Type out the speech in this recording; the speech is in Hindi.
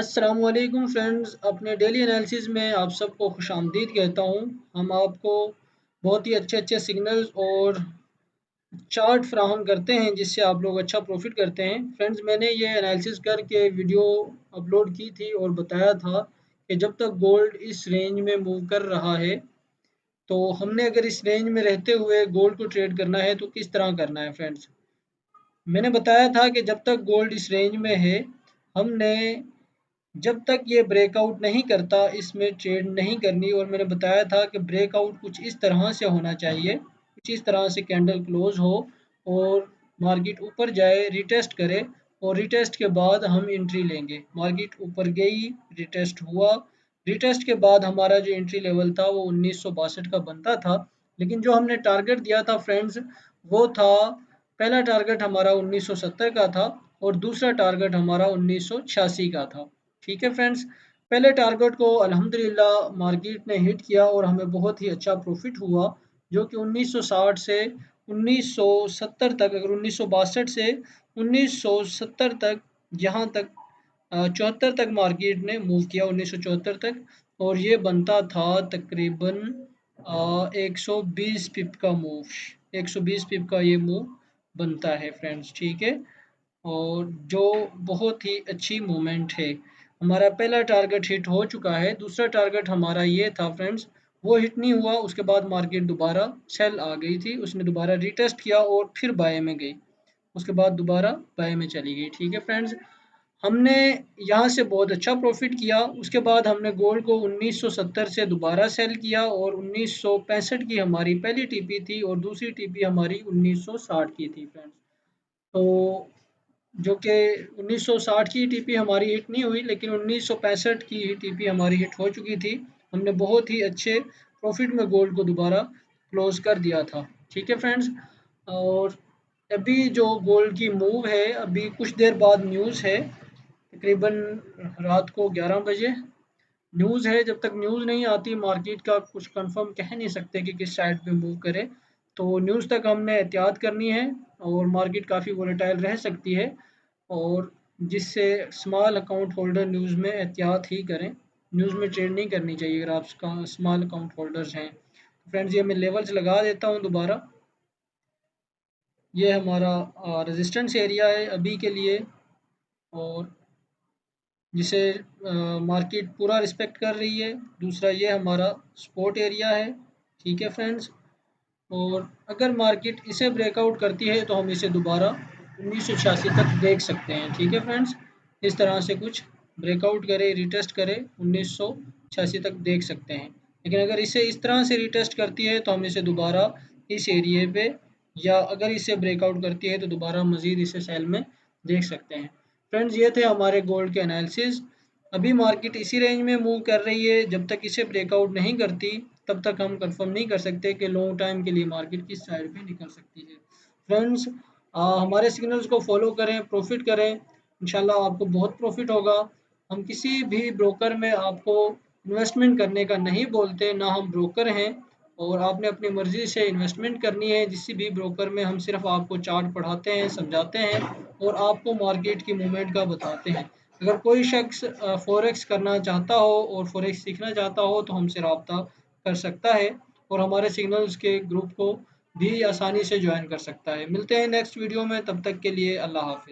अस्सलामुअलैकुम फ्रेंड्स, अपने डेली एनालिसिस में आप सबको खुशामदीद कहता हूँ। हम आपको बहुत ही अच्छे अच्छे सिग्नल्स और चार्ट फ्राहम करते हैं जिससे आप लोग अच्छा प्रॉफिट करते हैं। फ्रेंड्स, मैंने ये एनालिसिस करके वीडियो अपलोड की थी और बताया था कि जब तक गोल्ड इस रेंज में मूव कर रहा है तो हमने अगर इस रेंज में रहते हुए गोल्ड को ट्रेड करना है तो किस तरह करना है। फ्रेंड्स, मैंने बताया था कि जब तक गोल्ड इस रेंज में है, हमने जब तक ये ब्रेकआउट नहीं करता इसमें ट्रेड नहीं करनी। और मैंने बताया था कि ब्रेकआउट कुछ इस तरह से होना चाहिए, कुछ इस तरह से कैंडल क्लोज हो और मार्केट ऊपर जाए, रिटेस्ट करे और रिटेस्ट के बाद हम एंट्री लेंगे। मार्केट ऊपर गई, रिटेस्ट हुआ, रिटेस्ट के बाद हमारा जो एंट्री लेवल था वो 1962 का बनता था। लेकिन जो हमने टारगेट दिया था फ्रेंड्स, वो था, पहला टारगेट हमारा 1970 का था और दूसरा टारगेट हमारा 1986 का था। ठीक है फ्रेंड्स, पहले टारगेट को अल्हम्दुलिल्लाह मार्केट ने हिट किया और हमें बहुत ही अच्छा प्रॉफिट हुआ, जो कि 1960 से 1970 तक, अगर 1962 से 1970 तक, यहाँ तक 74 तक मार्केट ने मूव किया, 1974 तक। और ये बनता था तकरीबन 120 पिप का मूव, 120 पिप का ये मूव बनता है फ्रेंड्स। ठीक है, और जो बहुत ही अच्छी मूवमेंट है। हमारा पहला टारगेट हिट हो चुका है, दूसरा टारगेट हमारा ये था फ्रेंड्स, वो हिट नहीं हुआ। उसके बाद मार्केट दोबारा सेल आ गई थी, उसने दोबारा रिटेस्ट किया और फिर बाय में गई, उसके बाद दोबारा बाय में चली गई। ठीक है फ्रेंड्स, हमने यहाँ से बहुत अच्छा प्रॉफिट किया। उसके बाद हमने गोल्ड को 1970 से दोबारा सेल किया और 1965 की हमारी पहली टीपी थी और दूसरी टीपी हमारी 1960 की थी फ्रेंड्स। तो जो कि 1960 की टीपी हमारी हिट नहीं हुई, लेकिन 1965 की टीपी हमारी हिट हो चुकी थी। हमने बहुत ही अच्छे प्रॉफिट में गोल्ड को दोबारा क्लोज कर दिया था। ठीक है फ्रेंड्स, और अभी जो गोल्ड की मूव है, अभी कुछ देर बाद न्यूज़ है, तकरीबन रात को 11 बजे न्यूज़ है। जब तक न्यूज़ नहीं आती मार्केट का कुछ कंफर्म कह नहीं सकते कि किस साइड पे मूव करे। तो न्यूज़ तक हमने एहतियात करनी है और मार्केट काफ़ी वोलेटाइल रह सकती है, और जिससे स्मॉल अकाउंट होल्डर न्यूज़ में एहतियात ही करें। न्यूज़ में ट्रेड नहीं करनी चाहिए अगर आप स्मॉल अकाउंट होल्डर्स हैं। फ्रेंड्स, ये मैं लेवल्स लगा देता हूँ दोबारा। ये हमारा रेजिस्टेंस एरिया है अभी के लिए, और जिसे मार्केट पूरा रिस्पेक्ट कर रही है। दूसरा ये हमारा सपोर्ट एरिया है। ठीक है फ्रेंड्स, और अगर मार्केट इसे ब्रेकआउट करती है तो हम इसे दोबारा 1986 तक देख सकते हैं। ठीक है फ्रेंड्स, इस तरह से कुछ ब्रेकआउट करे, रिटेस्ट करे, 1986 तक देख सकते हैं। लेकिन अगर इसे इस तरह से रिटेस्ट करती है तो हम इसे दोबारा इस एरिए पे, या अगर इसे ब्रेकआउट करती है तो दोबारा मज़ीद इसे सेल में देख सकते हैं। फ्रेंड्स, ये थे हमारे गोल्ड के एनालिसिस। अभी मार्केट इसी रेंज में मूव कर रही है, जब तक इसे ब्रेकआउट नहीं करती तब तक हम कंफर्म नहीं कर सकते कि लॉन्ग टाइम के लिए मार्केट किस साइड पे निकल सकती है। फ्रेंड्स, हमारे सिग्नल्स को फॉलो करें, प्रॉफिट करें, इंशाल्लाह आपको बहुत प्रॉफिट होगा। हम किसी भी ब्रोकर में आपको इन्वेस्टमेंट करने का नहीं बोलते, ना हम ब्रोकर हैं, और आपने अपनी मर्ज़ी से इन्वेस्टमेंट करनी है। किसी भी ब्रोकर में हम सिर्फ आपको चार्ट पढ़ाते हैं, समझाते हैं और आपको मार्केट की मूवमेंट का बताते हैं। अगर कोई शख्स फॉरेक्स करना चाहता हो और फॉरेक्स सीखना चाहता हो तो हमसे रब्ता कर सकता है और हमारे सिग्नल्स के ग्रुप को भी आसानी से ज्वाइन कर सकता है। मिलते हैं नेक्स्ट वीडियो में, तब तक के लिए अल्लाह हाफ़िज़।